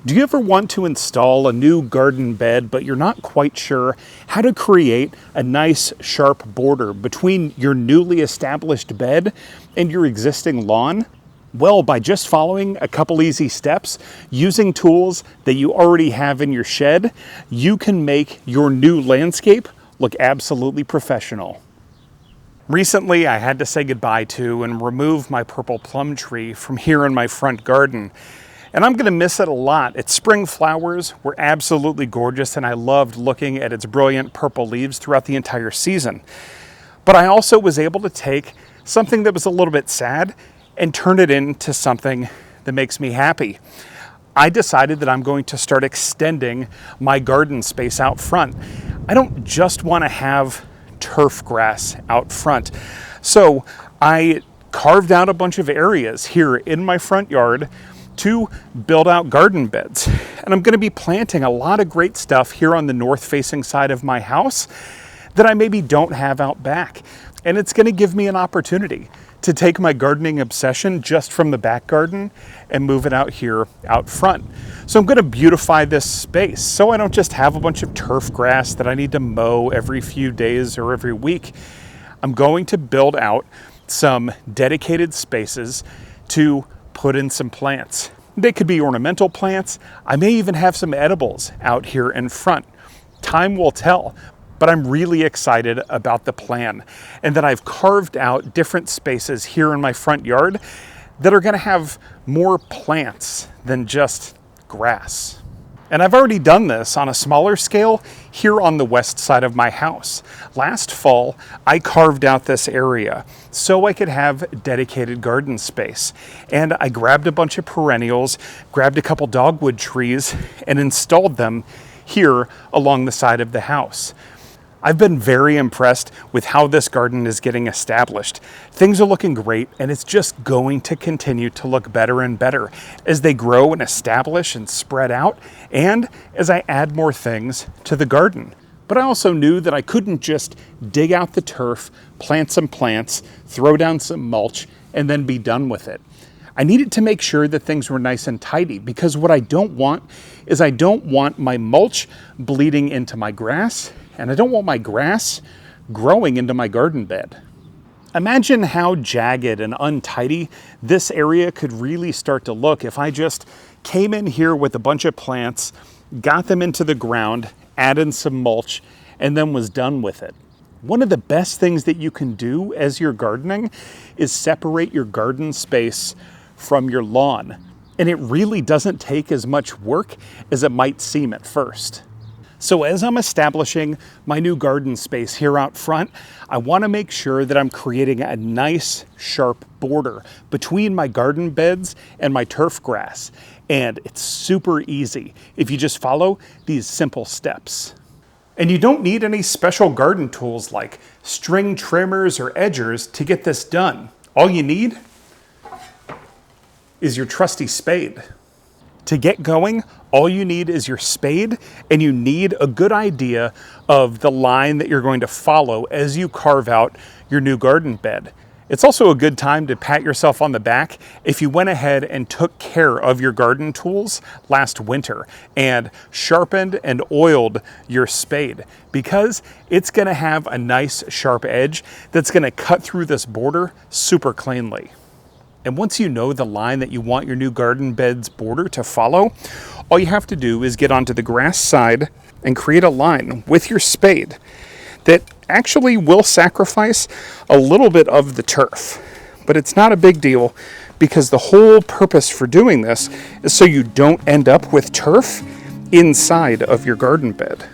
Do you ever want to install a new garden bed, but you're not quite sure how to create a nice sharp border between your newly established bed and your existing lawn? Well, by just following a couple easy steps, using tools that you already have in your shed, you can make your new landscape look absolutely professional. Recently, I had to say goodbye to and remove my purple plum tree from here in my front garden. And I'm gonna miss it a lot. Its spring flowers were absolutely gorgeous, and I loved looking at its brilliant purple leaves throughout the entire season. But I also was able to take something that was a little bit sad and turn it into something that makes me happy. I decided that I'm going to start extending my garden space out front. I don't just wanna have turf grass out front. So I carved out a bunch of areas here in my front yard to build out garden beds. And I'm going to be planting a lot of great stuff here on the north facing side of my house that I maybe don't have out back. And it's going to give me an opportunity to take my gardening obsession just from the back garden and move it out here out front. So I'm going to beautify this space so I don't just have a bunch of turf grass that I need to mow every few days or every week. I'm going to build out some dedicated spaces to put in some plants. They could be ornamental plants. I may even have some edibles out here in front. Time will tell, but I'm really excited about the plan and that I've carved out different spaces here in my front yard that are gonna have more plants than just grass. And I've already done this on a smaller scale here on the west side of my house. Last fall, I carved out this area so I could have dedicated garden space. And I grabbed a bunch of perennials, grabbed a couple dogwood trees, and installed them here along the side of the house. I've been very impressed with how this garden is getting established. Things are looking great, and it's just going to continue to look better and better as they grow and establish and spread out, and as I add more things to the garden. But I also knew that I couldn't just dig out the turf, plant some plants, throw down some mulch, and then be done with it. I needed to make sure that things were nice and tidy, because what I don't want is I don't want my mulch bleeding into my grass, and I don't want my grass growing into my garden bed. Imagine how jagged and untidy this area could really start to look if I just came in here with a bunch of plants, got them into the ground, added some mulch, and then was done with it. One of the best things that you can do as you're gardening is separate your garden space from your lawn. And it really doesn't take as much work as it might seem at first. So as I'm establishing my new garden space here out front, I want to make sure that I'm creating a nice sharp border between my garden beds and my turf grass. And it's super easy if you just follow these simple steps. And you don't need any special garden tools like string trimmers or edgers to get this done. All you need is your trusty spade. To get going, all you need is your spade, and you need a good idea of the line that you're going to follow as you carve out your new garden bed. It's also a good time to pat yourself on the back if you went ahead and took care of your garden tools last winter and sharpened and oiled your spade, because it's gonna have a nice sharp edge that's gonna cut through this border super cleanly. And once you know the line that you want your new garden bed's border to follow, all you have to do is get onto the grass side and create a line with your spade that actually will sacrifice a little bit of the turf. But it's not a big deal, because the whole purpose for doing this is so you don't end up with turf inside of your garden bed.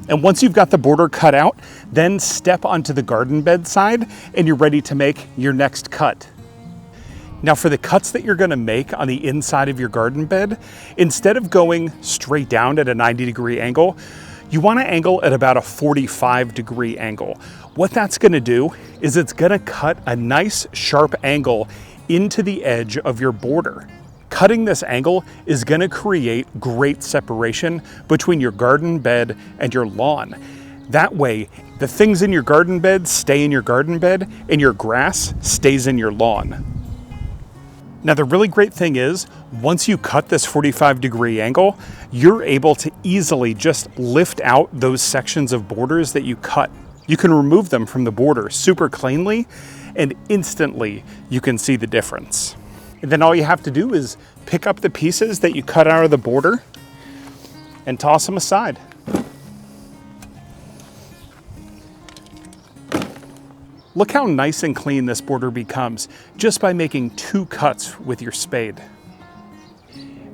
And once you've got the border cut out, then step onto the garden bed side and you're ready to make your next cut. Now for the cuts that you're gonna make on the inside of your garden bed, instead of going straight down at a 90-degree angle, you wanna angle at about a 45-degree angle. What that's gonna do is it's gonna cut a nice sharp angle into the edge of your border. Cutting this angle is gonna create great separation between your garden bed and your lawn. That way, the things in your garden bed stay in your garden bed and your grass stays in your lawn. Now the really great thing is, once you cut this 45-degree angle, you're able to easily just lift out those sections of borders that you cut. You can remove them from the border super cleanly, and instantly you can see the difference. And then all you have to do is pick up the pieces that you cut out of the border and toss them aside. Look how nice and clean this border becomes just by making 2 cuts with your spade.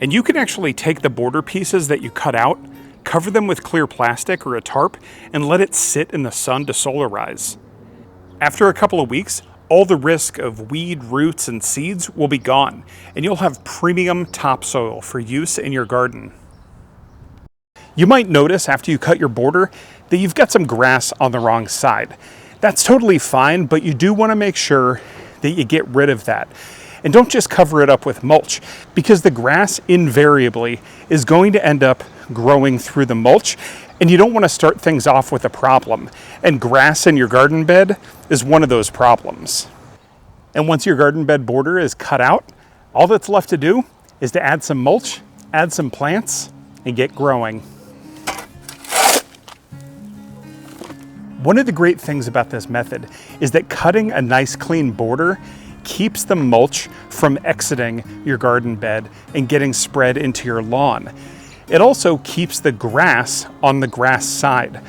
And you can actually take the border pieces that you cut out, cover them with clear plastic or a tarp, and let it sit in the sun to solarize. After a couple of weeks, all the risk of weed, roots, and seeds will be gone, and you'll have premium topsoil for use in your garden. You might notice after you cut your border that you've got some grass on the wrong side. That's totally fine, but you do want to make sure that you get rid of that. And don't just cover it up with mulch, because the grass invariably is going to end up growing through the mulch, and you don't want to start things off with a problem. And grass in your garden bed is one of those problems. And once your garden bed border is cut out, all that's left to do is to add some mulch, add some plants, and get growing. One of the great things about this method is that cutting a nice clean border keeps the mulch from exiting your garden bed and getting spread into your lawn. It also keeps the grass on the grass side,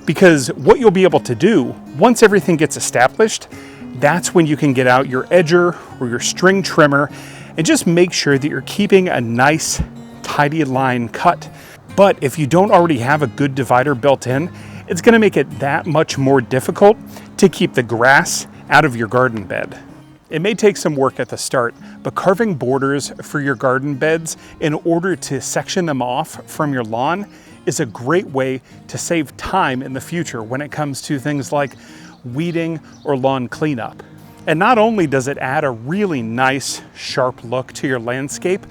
because what you'll be able to do once everything gets established, that's when you can get out your edger or your string trimmer and just make sure that you're keeping a nice tidy line cut. But if you don't already have a good divider built in, it's going to make it that much more difficult to keep the grass out of your garden bed. It may take some work at the start, but carving borders for your garden beds in order to section them off from your lawn is a great way to save time in the future when it comes to things like weeding or lawn cleanup. And not only does it add a really nice, sharp look to your landscape,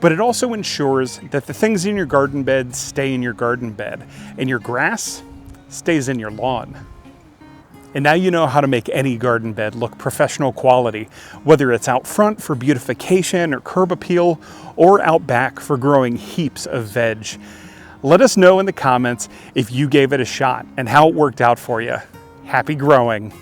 but it also ensures that the things in your garden bed stay in your garden bed, and your grass stays in your lawn. And now you know how to make any garden bed look professional quality, whether it's out front for beautification or curb appeal, or out back for growing heaps of veg. Let us know in the comments if you gave it a shot and how it worked out for you. Happy growing!